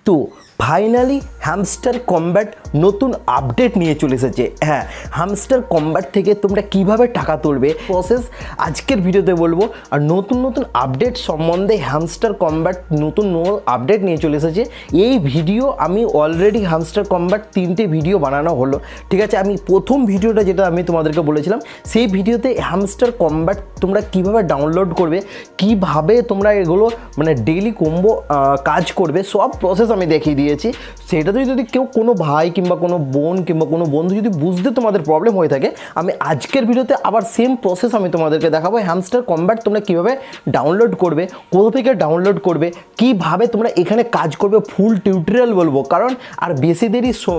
তো finally hamster combat নতুন update নিয়ে চলে এসেছে। হ্যাঁ, হ্যামস্টার কম্ব্যাট থেকে তোমরা কিভাবে টাকা তুলবে প্রসেস আজকের ভিডিওতে বলবো। আর নতুন নতুন আপডেট সম্বন্ধে হ্যামস্টার কম্ব্যাট নতুন আপডেট নিয়ে চলে এসেছে। এই ভিডিও আমি অলরেডি হ্যামস্টার কম্ব্যাট 3টে ভিডিও বানানো হলো, ঠিক আছে। আমি প্রথম ভিডিওটা যেটা আমি তোমাদেরকে বলেছিলাম সেই ভিডিওতে হ্যামস্টার কম্ব্যাট তোমরা কিভাবে ডাউনলোড করবে, কিভাবে তোমরা এগুলো মানে ডেইলি কম্বো কাজ করবে, সব প্রসেস আমি দেখিয়ে দিয়েছি। সেটাতে যদি কেউ কোনো ভাই কিংবা কোনো বোন কিংবা কোনো বন্ধু যদি বুঝতে তোমাদের প্রবলেম হয়ে থাকে, আমি আজকের ভিডিওতে আবার সেম প্রসেস আমি তোমাদেরকে দেখাবো। হ্যামস্টার কম্ব্যাট তোমরা কীভাবে ডাউনলোড করবে, কোথা থেকে ডাউনলোড করবে, কীভাবে তোমরা এখানে কাজ করবে, ফুল টিউটোরিয়াল বলবো। কারণ আর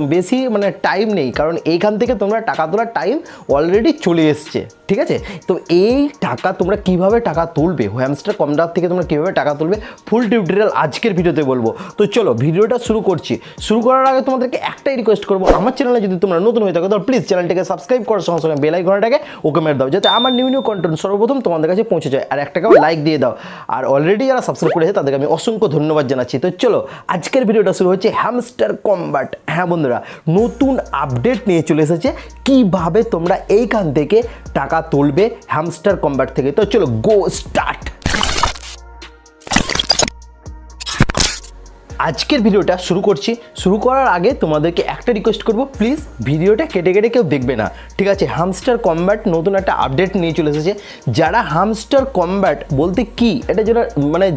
বেশি মানে টাইম নেই, কারণ এইখান থেকে তোমরা টাকা তোলার টাইম অলরেডি চলে এসছে, ঠিক আছে। তো এই টাকা তোমরা কিভাবে টাকা তুলবে, হ্যামস্টার কম্ব্যাট থেকে তোমরা কীভাবে টাকা তুলবে, ফুল টিউটোরিয়াল আজকের ভিডিওতে বলবো। তো চলো ভিডিওটা শুরু করছি। শুরু করার আগে তোমাদেরকে একটাই রিকোয়েস্ট করবো, আমার চ্যানেলে যদি তোমরা নতুন হয়ে থাকো তাহলে প্লিজ চ্যানেলটাকে সাবস্ক্রাইব করার সঙ্গে সঙ্গে বেল আইকনটাকে ওকে মেরে দাও, যাতে আমার নিউ কন্টেন্ট সর্বপ্রথম তোমাদের কাছে পৌঁছে যায়। আর একটাকেও লাইক দিয়ে দাও। আর অলরেডি যারা সাবস্ক্রাইব করেছে তাদেরকে আমি অসংখ্য ধন্যবাদ জানাচ্ছি। তো চলো আজকের ভিডিওটা শুরু হচ্ছে হ্যামস্টার কম্ব্যাট। হ্যাঁ বন্ধুরা, নতুন আপডেট নিয়ে চলে এসেছে কিভাবে তোমরা এইখান থেকে টাকা তুলবে হ্যামস্টার কম্ব্যাট থেকে। তো চলো গো স্টার্ট। আজকের ভিডিওটা শুরু করছি। শুরু করার আগে তোমাদেরকে একটা রিকোয়েস্ট করব, প্লিজ ভিডিওটা কেটে কেটে কেউ দেখবে না, ঠিক আছে। হ্যামস্টার কম্ব্যাট নতুন একটা আপডেট নিয়ে চলে এসেছে। যারা হ্যামস্টার কম্ব্যাট বলতে কি এটা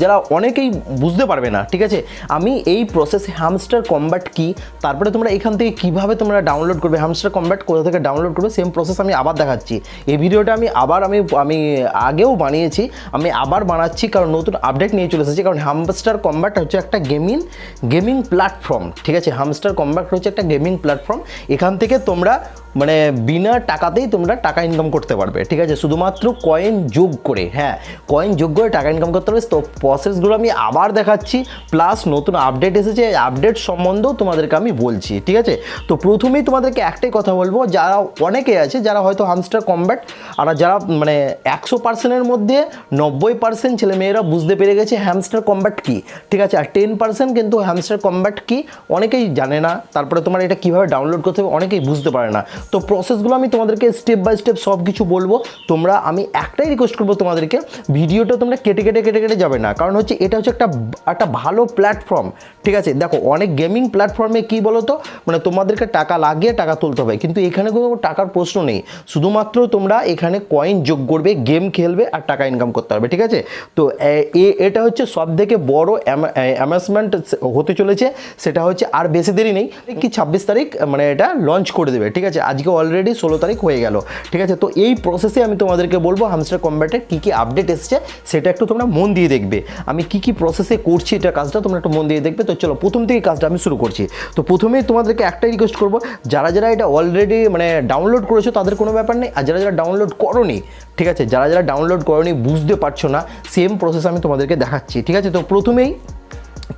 যারা অনেকেই বুঝতে পারবে না, ঠিক আছে। আমি এই প্রসেসে হ্যামস্টার কম্ব্যাট কি, তারপরে তোমরা এখান থেকে কিভাবে তোমরা ডাউনলোড করবে, হ্যামস্টার কম্ব্যাট কোথা থেকে ডাউনলোড করবে, সেম প্রসেস আমি আবার দেখাচ্ছি। এই ভিডিওটা আমি আগেও বানিয়েছি, আমি আবার বানাচ্ছি, কারণ নতুন আপডেট নিয়ে চলে এসেছে। কারণ হ্যামস্টার কম্ব্যাট হচ্ছে একটা গেমিং প্ল্যাটফর্ম, ঠিক আছে। হ্যামস্টার কম্ব্যাট হচ্ছে একটা গেমিং প্ল্যাটফর্ম। এখান থেকে তোমরা মানে বিনা টাকাতেই তোমরা টাকা ইনকাম করতে পারবে, ঠিক আছে, শুধুমাত্র কয়েন যোগ করে। হ্যাঁ, কয়েন যোগ করে টাকা ইনকাম করতে পারবে। তো প্রসেসগুলো আমি আবার দেখাচ্ছি, প্লাস নতুন আপডেট এসেছে, আপডেট সম্বন্ধেও তোমাদেরকে আমি বলছি, ঠিক আছে। তো প্রথমেই তোমাদেরকে একটাই কথা বলবো, যারা অনেকে আছে যারা হয়তো হ্যামস্টার কম্ব্যাট আর যারা মানে 100%-এর মধ্যে 90% ছেলেমেয়েরা বুঝতে পেরে গেছে হ্যামস্টার কম্ব্যাট কি, ঠিক আছে। আর 10% কিন্তু হ্যামস্টার কম্ব্যাট কি অনেকেই জানে না। তারপরে তোমার এটা কীভাবে ডাউনলোড করতে হবে অনেকেই বুঝতে পারে না। তো প্রসেসগুলো আমি তোমাদেরকে স্টেপ বাই স্টেপ সব কিছু বলবো। আমি একটাই রিকোয়েস্ট করবো তোমাদেরকে, ভিডিওটা তোমরা কেটে কেটে যাবে না, কারণ হচ্ছে এটা হচ্ছে একটা ভালো প্ল্যাটফর্ম, ঠিক আছে। দেখো অনেক গেমিং প্ল্যাটফর্মে কী বলো তো, মানে তোমাদেরকে টাকা লাগিয়ে টাকা তুলতে হবে, কিন্তু এখানে কোনো টাকার প্রশ্ন নেই। শুধুমাত্র তোমরা এখানে কয়েন যোগ করবে, গেম খেলবে আর টাকা ইনকাম করতে পারবে, ঠিক আছে। তো এটা হচ্ছে সবথেকে বড় অ্যামেজমেন্ট হতে চলেছে। সেটা হচ্ছে আর বেশি দেরি নেই, কি 26 তারিখ মানে এটা লঞ্চ করে দেবে, ঠিক আছে। আজকে অলরেডি 16 তারিখ হয়ে গেল, ঠিক আছে। তো এই প্রসেসে আমি তোমাদেরকে বলবো হ্যামস্টার কম্ব্যাটের কী কী আপডেট এসছে সেটা একটু তোমরা মন দিয়ে দেখবে। আমি কী প্রসেসে করছি এটা কাজটা তোমরা একটু মন দিয়ে দেখবে। তো চলো প্রথম থেকে কাজটা আমি শুরু করছি। তো প্রথমেই তোমাদেরকে একটাই রিকোয়েস্ট করবো, যারা এটা অলরেডি মানে ডাউনলোড করেছো তাদের কোনো ব্যাপার নেই, আর যারা ডাউনলোড করোনি, ঠিক আছে, যারা ডাউনলোড করোনি বুঝতে পারছো না, সেম প্রসেস আমি তোমাদেরকে দেখাচ্ছি, ঠিক আছে। তো প্রথমেই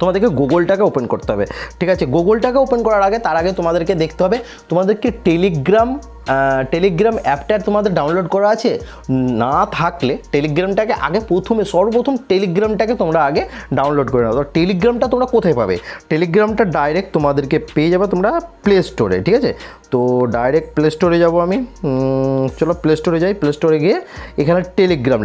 তোমাদেরকে গুগলটাকে ওপেন করতে হবে, ঠিক আছে। গুগলটাকে ওপেন করার আগে তার আগে তোমাদেরকে দেখতে হবে তোমাদেরকে টেলিগ্রাম অ্যাপটা তোমাদের ডাউনলোড করা আছে। না থাকলে টেলিগ্রামটাকে আগে সর্বপ্রথম টেলিগ্রামটাকে তোমরা আগে ডাউনলোড করে নাও। তো টেলিগ্রামটা তোমরা কোথায় পাবে, টেলিগ্রামটা ডাইরেক্ট তোমাদেরকে পেয়ে যাবে তোমরা প্লে স্টোরে, ঠিক আছে। তো ডাইরেক্ট প্লে স্টোরে যাবো আমি। চলো প্লে স্টোরে যাই। প্লে স্টোরে গিয়ে এখানে টেলিগ্রাম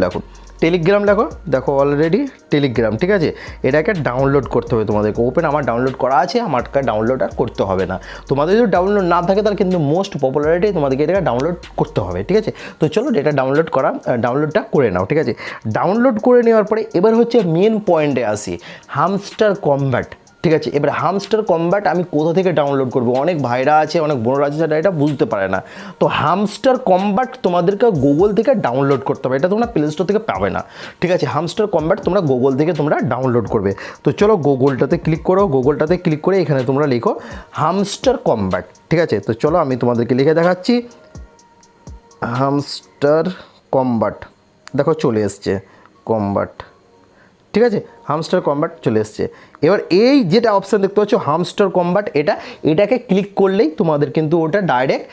দেখো অলরেডি টেলিগ্রাম, ঠিক আছে। এটাকে ডাউনলোড করতে হবে তোমাদেরকে। আমার ডাউনলোড করা আছে, আমাকে ডাউনলোড আর করতে হবে না। তোমাদের যদি ডাউনলোড না থাকে তাহলে কিন্তু মোস্ট পপুলারিটি তোমাদেরকে এটাকে ডাউনলোড করতে হবে, ঠিক আছে। তো চলো এটা ডাউনলোডটা করে নাও, ঠিক আছে। ডাউনলোড করে নেওয়ার পরে এবার হচ্ছে মেন পয়েন্টে আসি, হ্যামস্টার কম্ব্যাট, ঠিক আছে। এবার হ্যামস্টার কম্ব্যাট আমি কোথা থেকে ডাউনলোড করবো, অনেক ভাইরা আছে অনেক বোনরা আছে যারা এটা বুঝতে পারে না। তো হ্যামস্টার কম্ব্যাট তোমাদেরকে গুগল থেকে ডাউনলোড করতে হবে, এটা তোমরা প্লে স্টোর থেকে পাবে না, ঠিক আছে। হ্যামস্টার কম্ব্যাট তোমরা গুগল থেকে তোমরা ডাউনলোড করবে। তো চলো গুগলটাতে ক্লিক করে এখানে তোমরা লিখো হ্যামস্টার কম্ব্যাট, ঠিক আছে। তো চলো আমি তোমাদেরকে লিখে দেখাচ্ছি হ্যামস্টার কম্ব্যাট, দেখো চলে এসছে কম্ব্যাট, ঠিক আছে। হ্যামস্টার কম্ব্যাট চলে এসছে। এবার এই যেটা অপশান দেখতে পাচ্ছ হ্যামস্টার কম্ব্যাট, এটাকে ক্লিক করলেই তোমাদের কিন্তু ওটা ডাইরেক্ট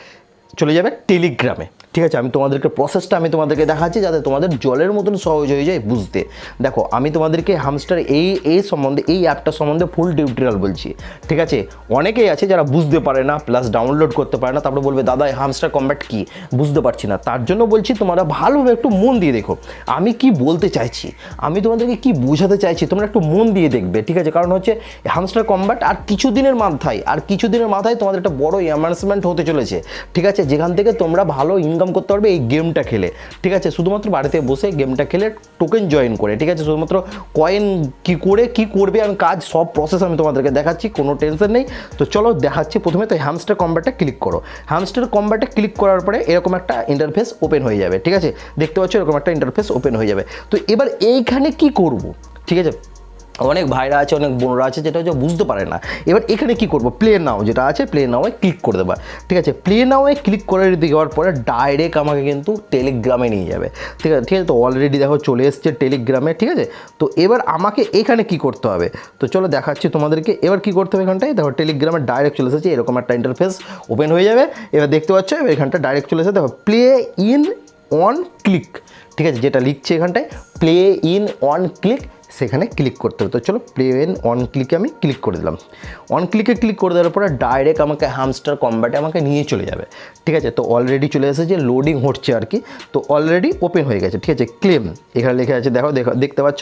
চলে যাবে টেলিগ্রামে, ঠিক আছে, আমি তোমাদেরকে প্রসেসটা আমি তোমাদেরকে দেখাচ্ছি যাতে তোমাদের জলের মতন সহজ হয়ে যায় বুঝতে। দেখো আমি তোমাদেরকে হামস্টার এই সম্বন্ধে, এই অ্যাপটা সম্বন্ধে ফুল টিউটোরিয়াল বলছি। ঠিক আছে, অনেকেই আছে যারা বুঝতে পারে না, প্লাস ডাউনলোড করতে পারে না, তারপরে বলবে দাদা এই হামস্টার কম্ব্যাট কি বুঝতে পারছি না। তার জন্য বলছি তোমরা ভালোভাবে একটু মন দিয়ে দেখো আমি কি বলতে চাইছি, আমি তোমাদেরকে কি বোঝাতে চাইছি, তোমরা একটু মন দিয়ে দেখবে। ঠিক আছে, কারণ হচ্ছে হামস্টার কম্ব্যাট আর কিছুদিনের মাথায় তোমাদের একটা বড় অ্যানাউন্সমেন্ট হতে চলেছে। ঠিক আছে, যেখান থেকে তোমরা ভালো ইনকাম করতে পারবে এই গেমটা খেলে। ঠিক আছে, শুধুমাত্র বাড়িতে বসে গেমটা খেলে টোকেন জয়েন করে। ঠিক আছে, শুধুমাত্র কয়েন কি করবে আমি কাজ সব প্রসেস আমি তোমাদেরকে দেখাচ্ছি, কোনো টেনশন নেই। তো চলো দেখাচ্ছি। প্রথমে তো হামস্টার কম্ব্যাটে ক্লিক করো। হামস্টার কম্ব্যাটে ক্লিক করার পরে এরকম একটা ইন্টারফেস ওপেন হয়ে যাবে। ঠিক আছে, দেখতে পাচ্ছ এরকম একটা ইন্টারফেস ওপেন হয়ে যাবে। তো এবার এইখানে কি করব, ঠিক আছে, অনেক ভাইরা আছে, অনেক বোনরা আছে যেটা হচ্ছে বুঝতে পারে না। এবার এখানে কি করব, প্লে নাও যেটা আছে প্লে নাওয়ে ক্লিক করে দেবা। ঠিক আছে, প্লে নাওয়ে ক্লিক করে দেওয়ার পরে ডাইরেক্ট আমাকে কিন্তু টেলিগ্রামে নিয়ে যাবে। ঠিক আছে, তো অলরেডি দেখো চলে এসছে টেলিগ্রামে। ঠিক আছে, তো এবার আমাকে এখানে কি করতে হবে, তো চলো দেখাচ্ছি তোমাদেরকে। এবার কি করতে হবে, এখানটায় দেখো টেলিগ্রামে ডাইরেক্ট চলে এসেছে, এরকম একটা ইন্টারফেস ওপেন হয়ে যাবে। এবার দেখতে পাচ্ছ এখানটা ডাইরেক্ট চলে এসেছে, দেখো প্লে ইন অন ক্লিক। ঠিক আছে, যেটা লিখছে এখানটায় প্লে ইন অন ক্লিক, সেখানে ক্লিক করতে হবে। তো চলো প্লে ইন অন ক্লিকে আমি ক্লিক করে দিলাম। অন ক্লিকে ক্লিক করে দেওয়ার পরে ডাইরেক্ট আমাকে হামস্টার কম্ব্যাটে আমাকে নিয়ে চলে যাবে। ঠিক আছে, তো অলরেডি চলে এসেছে, লোডিং হচ্ছে আর কি। তো অলরেডি ওপেন হয়ে গেছে। ঠিক আছে, ক্লেম এখানে লেখা আছে, দেখতে পাচ্ছ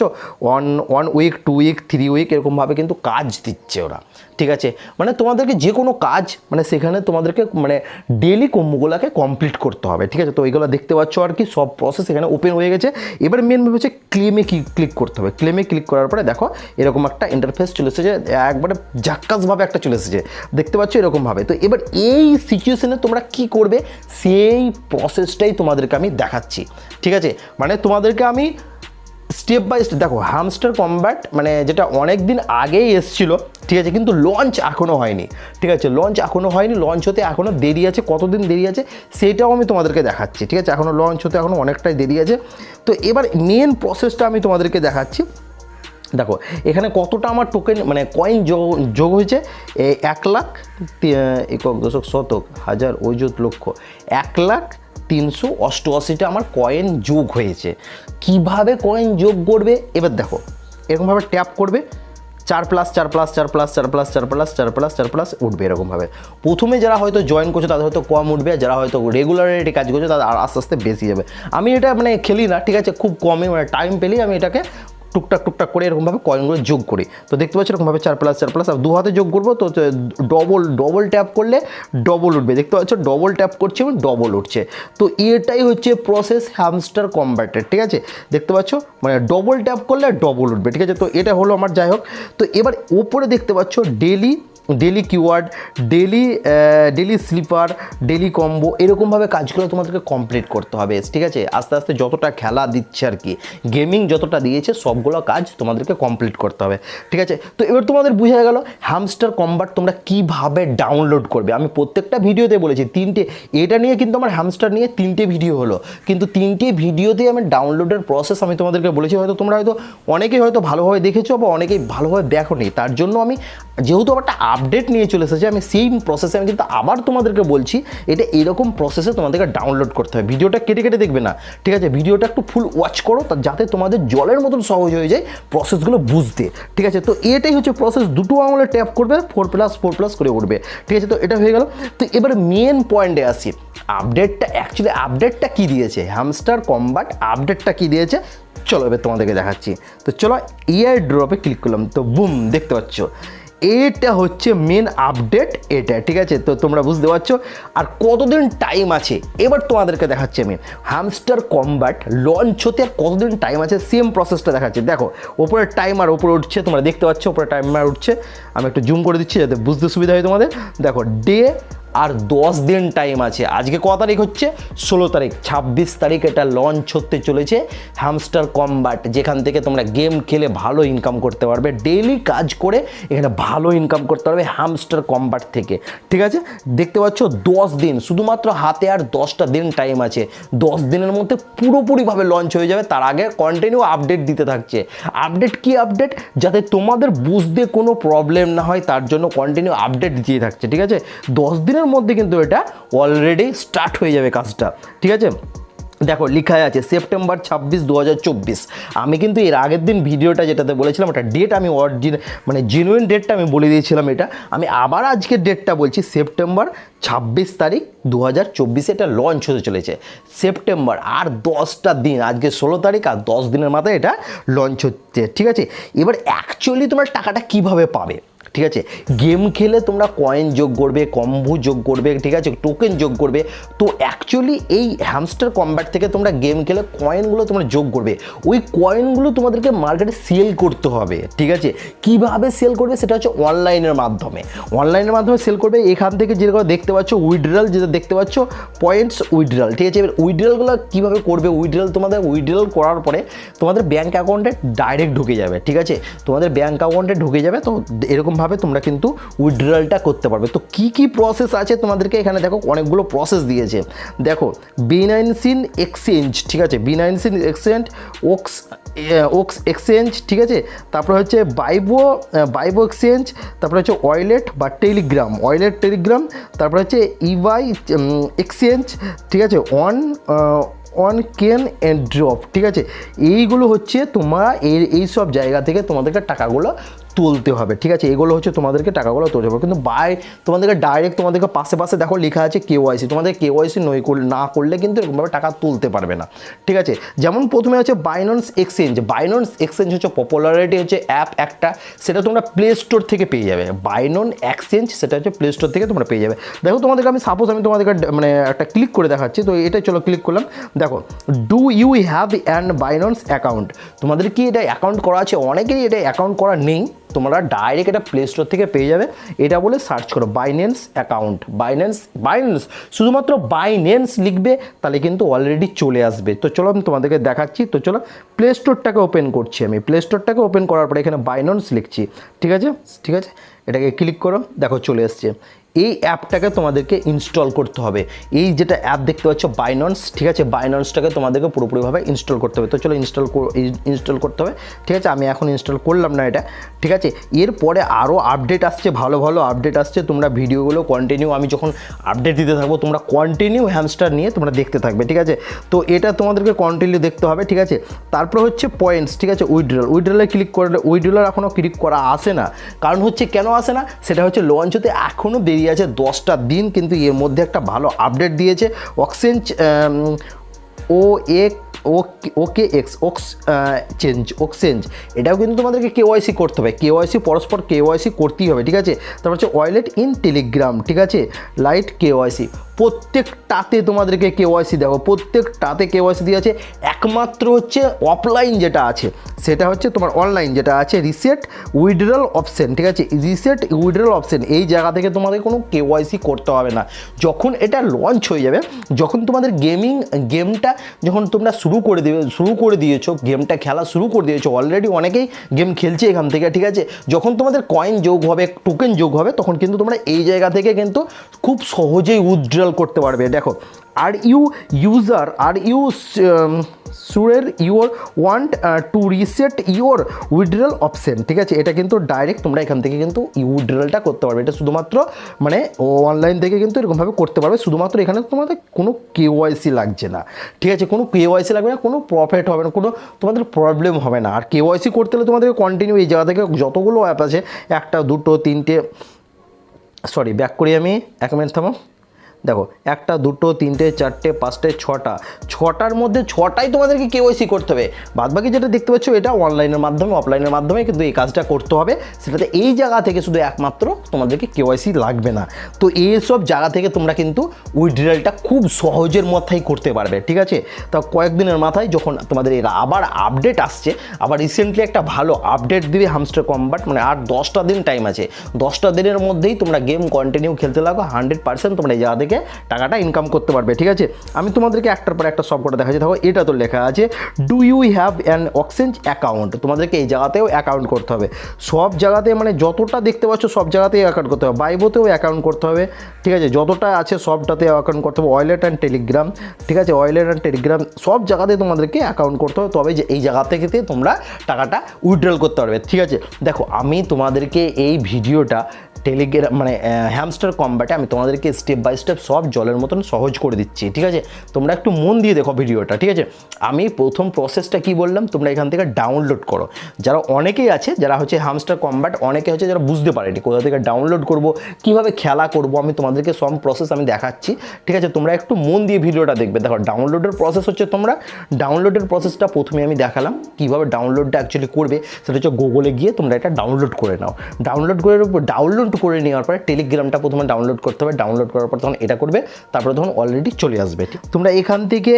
1 উইক 2 উইক 3 উইক এরকমভাবে কিন্তু কাজ দিচ্ছে ওরা। ঠিক আছে, মানে তোমাদেরকে যে কোনো কাজ মানে সেখানে তোমাদেরকে মানে ডেলি কম্বোগুলোকে কমপ্লিট করতে হবে। ঠিক আছে, তো এইগুলো দেখতে পাচ্ছ আর কি সব প্রসেস এখানে ওপেন হয়ে গেছে। এবার মেন হচ্ছে ক্লেমে ক্লিক করতে হবে। ক্লেমে ক্লিক করার পরে দেখো এরকম একটা ইন্টারফেস চলে এসেছে, একবারে ঝাক্কাসভাবে একটা চলে এসেছে, দেখতে পাচ্ছ এরকমভাবে। তো এবার এই সিচুয়েশনে তোমরা কি করবে সেই প্রসেসটাই তোমাদেরকে আমি দেখাচ্ছি। ঠিক আছে, মানে তোমাদেরকে আমি স্টেপ বাই স্টেপ দেখো হামস্টার কম্ব্যাট মানে যেটা অনেক দিন আগেই এসেছিল। ঠিক আছে, কিন্তু লঞ্চ এখনও হয়নি। ঠিক আছে, লঞ্চ এখনও হয়নি, লঞ্চ হতে এখনও দেরি আছে। কতদিন দেরি আছে সেটাও আমি তোমাদেরকে দেখাচ্ছি। ঠিক আছে, এখনও লঞ্চ হতে এখনও অনেকটাই দেরি আছে। তো এবার মেন প্রসেসটা আমি তোমাদেরকে দেখাচ্ছি। দেখো এখানে কতটা আমার টোকেন মানে কয়েন যোগ হয়েছে, 1 লাখ একক দশক শতক হাজার অযুত লক্ষ 1,388,টা আমার কয়েন যোগ হয়েছে। কিভাবে কয়েন যোগ করবে এবার দেখো এরকমভাবে ট্যাপ করবে, 4+4+4+4+4+4+4+4+ উঠবে এরকমভাবে। প্রথমে যারা হয়তো জয়েন করছে তাদের হয়তো কম উঠবে, যারা হয়তো রেগুলারিটি কাজ করছে তাদের আস্তে আস্তে বেশি যাবে। আমি এটা মানে খেলি না, ঠিক আছে, খুব কমই মানে টাইম পেলেই আমি এটাকে টুকটাক করে এরকমভাবে কয়েনগুলো যোগ করি। তো দেখতে পাচ্ছি এরকমভাবে 4+4+ আর 2 হাতে যোগ করবো, তো ডবল ট্যাপ করলে ডবল উঠবে। দেখতে পাচ্ছ ডবল ট্যাপ করছে এবং ডবল উঠছে। তো এটাই হচ্ছে প্রসেস হামস্টার কম্ব্যাটের। ঠিক আছে, দেখতে পাচ্ছ মানে ডবল ট্যাপ করলে ডবল উঠবে। ঠিক আছে, তো এটা হলো আমার যাই হোক। তো এবার ওপরে দেখতে পাচ্ছ daily keyword, daily sleeper, daily combo এরকমভাবে কাজগুলো তোমাদেরকে কমপ্লিট করতে হবে। ঠিক আছে, আস্তে আস্তে যতটা খেলা দিচ্ছে আর কি, গেমিং যতটা দিয়েছে সবগুলো কাজ তোমাদেরকে কমপ্লিট করতে হবে। ঠিক আছে, তো এবার তোমাদের বুঝে গেল হামস্টার কম্ব্যাট তোমরা কিভাবে ডাউনলোড করবে। আমি প্রত্যেকটা ভিডিওতে বলেছি 3টে, এটা নিয়ে কিন্তু আমার হামস্টার নিয়ে 3টে ভিডিও হলো, কিন্তু 3টে ভিডিওতেই আমি ডাউনলোডের প্রসেস আমি তোমাদেরকে বলেছি। হয়তো তোমরা অনেকেই হয়তো ভালোভাবে দেখেছো বা অনেকেই ভালোভাবে দেখোনি। তার জন্য আমি যেহেতু একটা আপডেট নিয়ে চলে এসেছে, আমি সেই প্রসেসে আমি কিন্তু আবার তোমাদেরকে বলছি এটা এরকম প্রসেসে তোমাদেরকে ডাউনলোড করতে হবে। ভিডিওটা কেটে দেখবে না। ঠিক আছে, ভিডিওটা একটু ফুল ওয়াচ করো যাতে তোমাদের জলের মতন সহজ হয়ে যায় প্রসেসগুলো বুঝতে। ঠিক আছে, তো এটাই হচ্ছে প্রসেস। দুটো আঙুলে ট্যাপ করবে, 4+4+ করে উঠবে। ঠিক আছে, তো এটা হয়ে গেল। তো এবার মেন পয়েন্টে আসি, আপডেটটা কী দিয়েছে হামস্টার কম্ব্যাট, আপডেটটা কী দিয়েছে চলো এবার তোমাদেরকে দেখাচ্ছি। তো চলো এয়ার ড্রপে ক্লিক করলাম, তো বুম দেখতে পাচ্ছ এটা হচ্ছে মেন আপডেট এটা। ঠিক আছে, তো তোমরা বুঝতে পারছো। আর কতদিন টাইম আছে এবার তোমাদেরকে দেখাচ্ছি আমি। হামস্টার কম্ব্যাট লঞ্চ হতে আর কতদিন টাইম আছে সেম প্রসেসটা দেখাচ্ছি। দেখো ওপরে টাইমার ওপরে উঠছে, তোমরা দেখতে পাচ্ছ ওপরে টাইমার উঠছে। আমি একটু জুম করে দিচ্ছি যাতে বুঝতে সুবিধা হয় তোমাদের। দেখো ডে আর 10 দিন টাইম আছে। আজকে ক তারিখ হচ্ছে 16 তারিখ, 26 তারিখ এটা লঞ্চ হতে চলেছে হামস্টার কম্ব্যাট, যেখান থেকে তোমরা গেম খেলে ভালো ইনকাম করতে পারবে, ডেইলি কাজ করে এখানে ভালো ইনকাম করতে পারবে হামস্টার কম্ব্যাট থেকে। ঠিক আছে, দেখতে পাচ্ছ 10 দিন শুধুমাত্র হাতে, আর 10টা দিন টাইম আছে। 10 দিনের মধ্যে পুরোপুরিভাবে লঞ্চ হয়ে যাবে। তার আগে কন্টিনিউ আপডেট দিতে থাকছে। আপডেট কি আপডেট, যাতে তোমাদের বুঝতে কোনো প্রবলেম না হয় তার জন্য কন্টিনিউ আপডেট দিয়ে থাকছে। ঠিক আছে, 10 দিনের দিনের মধ্যে কিন্তু এটা অলরেডি স্টার্ট হয়ে যাবে কাজটা, ঠিক আছে। দেখো লেখা আছে সেপ্টেম্বর 26, 2024। আমি কিন্তু এর আগের দিন ভিডিওটা যেটাতে বলেছিলাম ওটা ডেট আমি মানে জেনুইন ডেটটা আমি বলে দিয়েছিলাম। এটা আমি আবার আজকের ডেটটা বলছি, সেপ্টেম্বর 26 তারিখ 2024 এটা লঞ্চ হতে চলেছে। সেপ্টেম্বর আর 10টা দিন, আজকে 16 তারিখ, আর 10 দিনের মাথায় এটা লঞ্চ হচ্ছে, ঠিক আছে। এবার অ্যাকচুয়ালি তোমরা টাকাটা কিভাবে পাবে, ঠিক আছে। গেম খেলে তোমরা কয়েন যোগ করবে, কম্বো যোগ করবে, ঠিক আছে, টোকেন যোগ করবে। তো অ্যাকচুয়ালি এই হ্যামস্টার কম্ব্যাট থেকে তোমরা গেম খেলে কয়েনগুলো তোমরা যোগ করবে, ওই কয়েনগুলো তোমাদেরকে মার্কেটে সেল করতে হবে, ঠিক আছে। কিভাবে সেল করবে সেটা হচ্ছে অনলাইনের মাধ্যমে সেল করবে। এখান থেকে যেরকম দেখতে পাচ্ছ উইথড্রল, যেটা দেখতে পাচ্ছ পয়েন্টস উইথড্রল, ঠিক আছে। এবার উইথড্রলগুলো কীভাবে করবে, উইথড্রল করার পরে তোমাদের ব্যাঙ্ক অ্যাকাউন্টে ডাইরেক্ট ঢুকে যাবে, ঠিক আছে। তোমাদের ব্যাঙ্ক অ্যাকাউন্টে ঢুকে যাবে, তো এরকমভাবে তোমরা কিন্তু উইথড্রলটা করতে পারবে। তো কি প্রসেস আছে তোমাদেরকে এখানে দেখো অনেকগুলো প্রসেস দিয়েছে। দেখো বিনাইনসিন এক্সচেঞ্জ, ঠিক আছে, বিনাইনসিন এক্সচেঞ্জ, ওক্স এক্সচেঞ্জ, ঠিক আছে। তারপরে হচ্ছে বাইবো এক্সচেঞ্জ, তারপরে হচ্ছে ওয়ালেট বা টেলিগ্রাম, তারপরে হচ্ছে ইওয়াই এক্সচেঞ্জ, ঠিক আছে, অন কেন অ্যান্ড ড্রপ, ঠিক আছে। এইগুলো হচ্ছে তোমরা এই সব জায়গা থেকে তোমাদেরকে টাকাগুলো তুলতে হবে, ঠিক আছে। এগুলো হচ্ছে তোমাদেরকে টাকাগুলো তুলতে হবে, কিন্তু তোমাদেরকে ডাইরেক্ট তোমাদেরকে পাশে দেখো লেখা আছে কেওয়াইসি। তোমাদের কেওয়াইসি না করলে কিন্তু এরকমভাবে টাকা তুলতে পারবে না, ঠিক আছে। যেমন প্রথমে হচ্ছে বাইন্যান্স এক্সচেঞ্জ হচ্ছে পপুলারিটি হচ্ছে অ্যাপ একটা, সেটা তোমরা প্লে স্টোর থেকে পেয়ে যাবে। বাইন্যান্স এক্সচেঞ্জ সেটা হচ্ছে প্লে স্টোর থেকে তোমরা পেয়ে যাবে। দেখো তোমাদেরকে আমি তোমাদেরকে মানে একটা ক্লিক করে দেখাচ্ছি। তো এটা চলো ক্লিক করলাম। দেখো do you have an Binance account, তোমাদের কি এটা অ্যাকাউন্ট করা আছে? অনেকেরই এটা অ্যাকাউন্ট করা নেই, তোমরা ডাইরেক্ট এটা প্লে স্টোর থেকে পেয়ে যাবে। এটা বলে সার্চ করো বাইন্যান্স অ্যাকাউন্ট, বাইন্যান্স শুধুমাত্র বাইন্যান্স লিখবে, তাহলে কিন্তু অলরেডি চলে আসবে। তো চলো আমি তোমাদেরকে দেখাচ্ছি। তো চলো প্লে স্টোরটাকে ওপেন করছি। আমি প্লে স্টোরটাকে ওপেন করার পরে এখানে বাইন্যান্স লিখছি, ঠিক আছে। এটাকে ক্লিক করো, দেখো চলে এসছে। এই অ্যাপটাকে তোমাদেরকে ইনস্টল করতে হবে। এই যেটা অ্যাপ দেখতে পাচ্ছ বাইন্যান্স, ঠিক আছে, বাইন্যান্সটাকে তোমাদেরকে পুরোপুরিভাবে ইনস্টল করতে হবে। তো চলো ইনস্টল করতে হবে, ঠিক আছে। আমি এখন ইনস্টল করলাম না এটা, ঠিক আছে। এরপরে আরও আপডেট আসছে, ভালো আপডেট আসছে। তোমরা ভিডিওগুলো কন্টিনিউ, আমি যখন আপডেট দিতে থাকবো তোমরা কন্টিনিউ হ্যামস্টার নিয়ে তোমরা দেখতে থাকবে, ঠিক আছে। তো এটা তোমাদেরকে কন্টিনিউ দেখতে হবে, ঠিক আছে। তারপর হচ্ছে পয়েন্টস, ঠিক আছে, উইথড্রলে ক্লিক করলে উইথড্রলার এখনও ক্লিক করা আসে না। কারণ হচ্ছে কেন আসে না, সেটা হচ্ছে লঞ্চ হতে এখনও দেরি আছে 10টা দিন, কিন্তু এর মধ্যে একটা ভালো আপডেট দিয়েছে অক্সেঞ্জ ওক্সেঞ্জ। এটাও কিন্তু তোমাদেরকে কেওয়াইসি করতে হবে, পরস্পর কেওয়াইসি করতেই হবে, ঠিক আছে। তারপর হচ্ছে ওয়ালেট ইন টেলিগ্রাম, ঠিক আছে, লাইট কেওয়াইসি, প্রত্যেকটাতে তোমাদেরকে কেওয়াইসি দেখো, প্রত্যেকটাতে কেওয়াইসি দিয়ে আছে। একমাত্র হচ্ছে অফলাইন যেটা আছে সেটা হচ্ছে তোমার অনলাইন যেটা আছে রিসেট উইথড্রল অপশন, ঠিক আছে, এই জায়গা থেকে তোমাদের কোনো কেওয়াইসি করতে হবে না। যখন এটা লঞ্চ হয়ে যাবে, যখন তোমাদের গেমটা যখন তোমরা শুরু করে দিয়েছো, গেমটা খেলা শুরু করে দিয়েছো, অলরেডি অনেকেই গেম খেলছে এখান থেকে, ঠিক আছে। যখন তোমাদের কয়েন যোগ হবে, টোকেন যোগ হবে, তখন কিন্তু তোমরা এই জায়গা থেকে কিন্তু খুব সহজেই উইথড্রল করতে পারবে। দেখো আর ইউ সুরের your want to reset your withdrawal option, ঠিক আছে। এটা কিন্তু ডাইরেক্ট তোমরা এখান থেকে কিন্তু উইথড্রলটা করতে পারবে। এটা শুধুমাত্র মানে অনলাইন থেকে কিন্তু এরকমভাবে করতে পারবে। শুধুমাত্র এখানে তোমাদের কোনো কেওয়াইসি লাগছে না, ঠিক আছে, কোনো কেওয়াইসি লাগবে না, কোনো প্রফিট হবে না, কোনো তোমাদের প্রবলেম হবে না। আর কেওয়াইসি করতে হলে তোমাদেরকে কন্টিনিউ এই জায়গা থেকে যতগুলো অ্যাপ আছে, 1, 2, 3, ব্যাক করি আমি, 1 মিনিট থামো। দেখো 1, 2, 3, 4, 5, 6টার মধ্যে 6টাই তোমাদেরকে কেওয়াইসি করতে হবে। বাদবাকি যেটা দেখতে পাচ্ছ এটা অনলাইনের মাধ্যমে, অফলাইনের মাধ্যমে কিন্তু এই কাজটা করতে হবে। সেটাতে এই জায়গা থেকে শুধু একমাত্র তোমাদেরকে কেওয়াইসি লাগবে না। তো এইসব জায়গা থেকে তোমরা কিন্তু উইথড্রলটা খুব সহজের মাথায় করতে পারবে, ঠিক আছে। তা কয়েকদিনের মাথায় যখন তোমাদের এরা আবার আপডেট আসছে, আবার রিসেন্টলি একটা ভালো আপডেট দিবে হ্যামস্টার কম্ব্যাট, মানে আর 10টা দিন টাইম আছে। 10টা দিনের মধ্যেই তোমরা গেম কন্টিনিউ খেলতে লাগো, 100% তোমরা এই জায়গা থেকে টাকাটা ইনকাম করতে পারবে, ঠিক আছে। আমি তোমাদেরকে একটার পর একটা সব করে দেখাচ্ছি। দেখো এটা তো লেখা আছে do you have an exchange account, তোমাদেরকে এই জায়গাতেও অ্যাকাউন্ট করতে হবে। সব জায়গাতে মানে যতটা দেখতে পাচ্ছ সব জায়গাতেই অ্যাকাউন্ট করতে হবে, বাইবোতেও অ্যাকাউন্ট করতে হবে, ঠিক আছে, যতটা আছে সবটাতে অ্যাকাউন্ট করতে হবে। ওয়ালেট অ্যান্ড টেলিগ্রাম, ঠিক আছে, সব জায়গাতে তোমাদেরকে অ্যাকাউন্ট করতে হবে, তবে যে এই জায়গা থেকে তোমরা টাকাটা উইথড্রল করতে পারবে, ঠিক আছে। দেখো আমি তোমাদেরকে এই ভিডিওটা টেলিগ্রাম মানে হ্যামস্টার কম্ব্যাটে আমি তোমাদেরকে স্টেপ বাই স্টেপ সব জলের মতন সহজ করে দিচ্ছি, ঠিক আছে। তোমরা একটু মন দিয়ে দেখো ভিডিওটা, ঠিক আছে। আমি প্রথম প্রসেসটা কি বললাম, তোমরা এখান থেকে ডাউনলোড করো। যারা অনেকেই আছে যারা হচ্ছে হ্যামস্টার কম্ব্যাট অনেকে হচ্ছে যারা বুঝতে পারেনি কোথা থেকে ডাউনলোড করব, কীভাবে খেলা করব, আমি তোমাদেরকে সব প্রসেস আমি দেখাচ্ছি, ঠিক আছে। তোমরা একটু মন দিয়ে ভিডিওটা দেখবে। দেখো ডাউনলোডের প্রসেস হচ্ছে, তোমরা ডাউনলোডের প্রসেসটা প্রথমে আমি দেখালাম কীভাবে ডাউনলোডটা অ্যাকচুয়ালি করবে, সেটা হচ্ছে গুগলে গিয়ে তোমরা এটা ডাউনলোড করে নাও। ডাউনলোড করে নেওয়ার পরে টেলিগ্রামটা প্রথমে ডাউনলোড করতে হবে। ডাউনলোড করার পর তখন এটা করবে, তারপরে তখন অলরেডি চলে আসবে। তোমরা এখান থেকে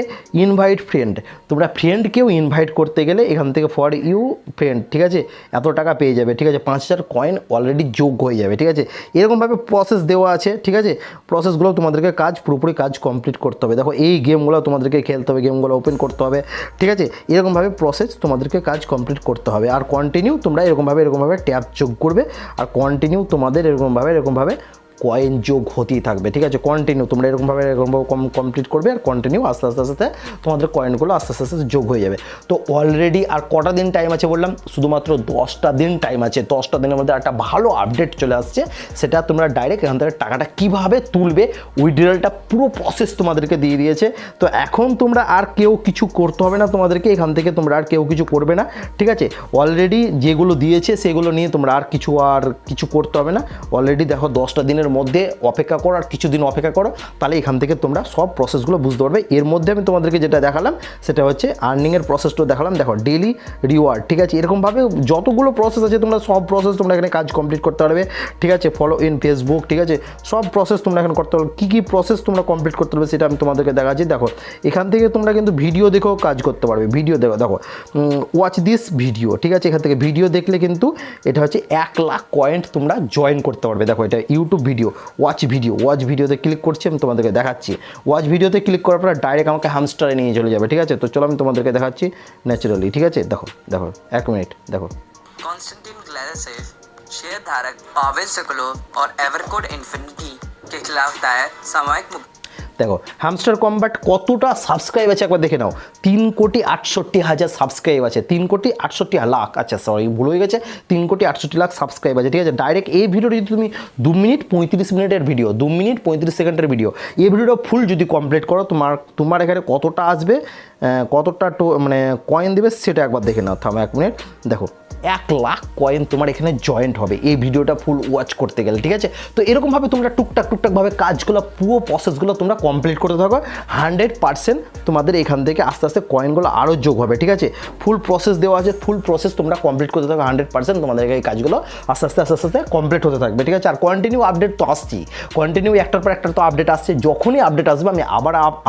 ইনভাইট ফ্রেন্ড, তোমরা ফ্রেন্ডকেও ইনভাইট করতে গেলে এখান থেকে ফর ইউ ফ্রেন্ড, ঠিক আছে, এত টাকা পেয়ে যাবে, ঠিক আছে, 5000 কয়েন অলরেডি যোগ হয়ে যাবে, ঠিক আছে। এরকমভাবে প্রসেস দেওয়া আছে, ঠিক আছে। প্রসেসগুলো তোমাদেরকে পুরোপুরি কাজ কমপ্লিট করতে হবে। দেখো এই গেমগুলো তোমাদেরকে খেলতে হবে, গেমগুলো ওপেন করতে হবে, ঠিক আছে। এরকমভাবে প্রসেস তোমাদেরকে কাজ কমপ্লিট করতে হবে। আর কন্টিনিউ তোমরা এরকমভাবে ট্যাব যোগ করবে, আর কন্টিনিউ তোমাদের এরকমভাবে কয়েন যোগ হতেই থাকবে, ঠিক আছে। কন্টিনিউ তোমরা এরকমভাবে কমপ্লিট করবে, আর কন্টিনিউ আস্তে আস্তে তোমাদের কয়েনগুলো আস্তে আস্তে যোগ হয়ে যাবে। তো অলরেডি আর কটা দিন টাইম আছে বললাম, শুধুমাত্র 10টা দিন টাইম আছে। 10টা দিনের মধ্যে একটা ভালো আপডেট চলে আসছে, সেটা তোমরা ডাইরেক্ট এখান থেকে টাকাটা কীভাবে তুলবে উইথড্রলটা পুরো প্রসেস তোমাদেরকে দিয়ে দিয়েছে। তো এখন তোমরা আর কেউ কিছু করতে হবে না তোমাদেরকে, এখান থেকে তোমরা আর কেউ কিছু করবে না, ঠিক আছে। অলরেডি যেগুলো দিয়েছে সেগুলো নিয়ে তোমরা আর কিছু করতে হবে না। অলরেডি দেখো 10টা দিনের মধ্যে অপেক্ষা করো, আর কিছুদিন অপেক্ষা করো, তাহলে এখান থেকে তোমরা সব প্রসেসগুলো বুঝতে পারবে। এর মধ্যে আমি তোমাদেরকে যেটা দেখালাম সেটা হচ্ছে আর্নিংয়ের প্রসেসটা দেখালাম। দেখো ডেইলি রিওয়ার্ড, ঠিক আছে। এরকমভাবে যতগুলো প্রসেস আছে তোমরা সব প্রসেস তোমরা এখানে কাজ কমপ্লিট করতে পারবে, ঠিক আছে। ফলো ইন ফেসবুক, ঠিক আছে, সব প্রসেস তোমরা এখানে করতে পারবে। কী প্রসেস তোমরা কমপ্লিট করতে পারবে সেটা আমি তোমাদেরকে দেখাচ্ছি। দেখো এখান থেকে তোমরা কিন্তু ভিডিও দেখেও কাজ করতে পারবে। ভিডিও দেখো ওয়াচ দিস ভিডিও, ঠিক আছে। এখান থেকে ভিডিও দেখলে কিন্তু এটা হচ্ছে 1 লাখ কয়েন তোমরা জয়েন করতে পারবে। দেখো এটা ইউটিউব ভিডিও, ওয়াচ ভিডিওতে ক্লিক করছি, আমি তোমাদেরকে দেখাচ্ছি। ওয়াচ ভিডিওতে ক্লিক করার পর ডাইরেক্ট আমাকে হ্যামস্টারে নিয়ে চলে যাবে, ঠিক আছে। তো চলো আমি তোমাদেরকে দেখাচ্ছি ন্যাচারালি, ঠিক আছে। দেখো 1 মিনিট, দেখো कॉन्स्टेंटिन ग्लैरेसेफ शेयर धारक पावेल सोकोलोव और एवरकोड इन्फिनिटी के खिलाफ दायर सामयिक मुकदमा। দেখো হ্যামস্টার কম্ব্যাট কতটা সাবস্ক্রাইব আছে একবার দেখে নাও। 3,68,000 সাবস্ক্রাইব আছে, 3,68,00,000, আচ্ছা সরি ভুল হয়ে গেছে, 3,68,00,000 সাবস্ক্রাইব আছে, ঠিক আছে। ডাইরেক্ট এই ভিডিওটা যদি তুমি 2 মিনিট 35 মিনিটের ভিডিও, 2 মিনিট 35 সেকেন্ডের ভিডিও, এই ভিডিওটা ফুল যদি কমপ্লিট করো, তোমার এখানে কতটা আসবে, কতটা মানে কয়েন দেবে সেটা একবার দেখে নাও। থামো 1 মিনিট, দেখো 1 লাখ কয়েন তোমার এখানে জয়েন্ট হবে এই ভিডিওটা ফুল ওয়াচ করতে গেলে, ঠিক আছে। তো এরকমভাবে তোমরা টুকটাকভাবে কাজগুলো পুরো প্রসেসগুলো তোমরা কমপ্লিট করতে থাকো। 100% তোমাদের এখান থেকে আস্তে আস্তে কয়েনগুলো আরও যোগ হবে, ঠিক আছে। ফুল প্রসেস দেওয়া আছে, ফুল প্রসেস তোমরা কমপ্লিট করতে থাকো। 100% তোমাদের এই কাজগুলো আস্তে আস্তে কমপ্লিট হতে থাকবে, ঠিক আছে। আর কন্টিনিউ আপডেট তো আসছি, কন্টিনিউ একটার পর একটা তো আপডেট আসছে। যখনই আপডেট আসবে আমি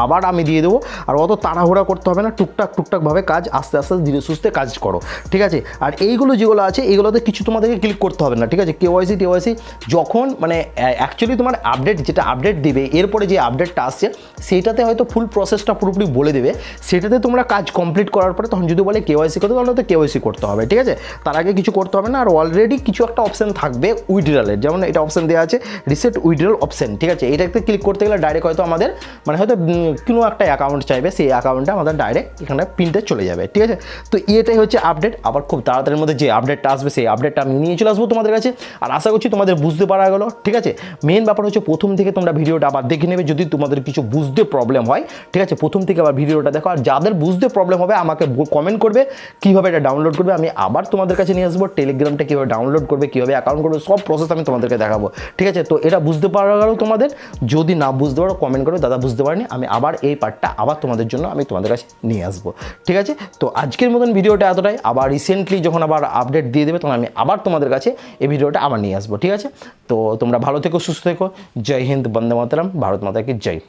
আবার আমি দিয়ে দেবো। আর অত তাড়াহুড়া করতে হবে না, টুকটাকভাবে কাজ আস্তে ধীরে সুস্থে কাজ করো, ঠিক আছে। আর এইগুলো যেগুলো আছে এগুলোতে কিছু তোমাদেরকে ক্লিক করতে হবে না, ঠিক আছে। কেওয়াইসি যখন মানে অ্যাকচুয়ালি তোমার যেটা আপডেট দিবে, এরপরে যে আপডেটটা আসছে সেইটাতে হয়তো ফুল প্রসেসটা পুরোপুরি বলে দেবে। সেটাতে তোমরা কাজ কমপ্লিট করার পরে তখন যদি বলে কেওয়াইসি করতে, তাহলে তো কেওয়াইসি করতে হবে, ঠিক আছে। তার আগে কিছু করতে হবে না। আর অলরেডি কিছু একটা অপশান থাকবে উইথড্রলের, যেমন এটা অপশান দেওয়া আছে রিসেট উইথড্রল অপশান, ঠিক আছে। এটাতে ক্লিক করতে গেলে ডাইরেক্ট হয়তো আমাদের হয়তো কোনো একটা অ্যাকাউন্ট চাইবে, সেই অ্যাকাউন্টটা আমাদের ডাইরেক্ট এখানে পিনতে চলে যাবে, ঠিক আছে। তো এটাই হচ্ছে আপডেট। আবার খুব তাড়াতাড়ির মধ্যে যে আপডেটটা আসবে সেই আপডেটটা আমি নিয়ে চলে আসবো তোমাদের কাছে। আর আশা করছি তোমাদের বুঝতে পারা গেল, ঠিক আছে। মেন ব্যাপার হচ্ছে প্রথম থেকে তোমরা ভিডিওটা আবার দেখে নেবে, যদি তোমাদের কিছু বুঝতে প্রবলেম হয়, ঠিক আছে। প্রথম থেকে আবার ভিডিওটা দেখো। আর যাদের বুঝতে প্রবলেম হবে আমাকে কমেন্ট করবে কীভাবে এটা ডাউনলোড করবে, আমি আবার তোমাদের কাছে নিয়ে আসবো। টেলিগ্রামটা কীভাবে ডাউনলোড করবে, কীভাবে অ্যাকাউন্ট করবে, সব প্রসেস আমি তোমাদেরকে দেখাবো, ঠিক আছে। তো এটা বুঝতে পারা গেল তোমাদের। যদি না বুঝতে পারো কমেন্ট করো, দাদা বুঝতে পারিনি, আমি আবার এই পার্টটা আবার তোমাদের জন্য আমি তোমাদের কাছে নিয়ে আসবো, ঠিক আছে। তো আজকের মতন ভিডিওটা এতটাই। আবার রিসেন্টলি যখন আবার আপডেট দিয়ে দেবে তখন আমি আবার তোমাদের কাছে এই ভিডিওটা আবার নিয়ে আসবো, ঠিক আছে। তো তোমরা ভালো থেকো, সুস্থ থেকো। জয় হিন্দ, বন্দে মাতরম, ভারত মাতা কি জয়।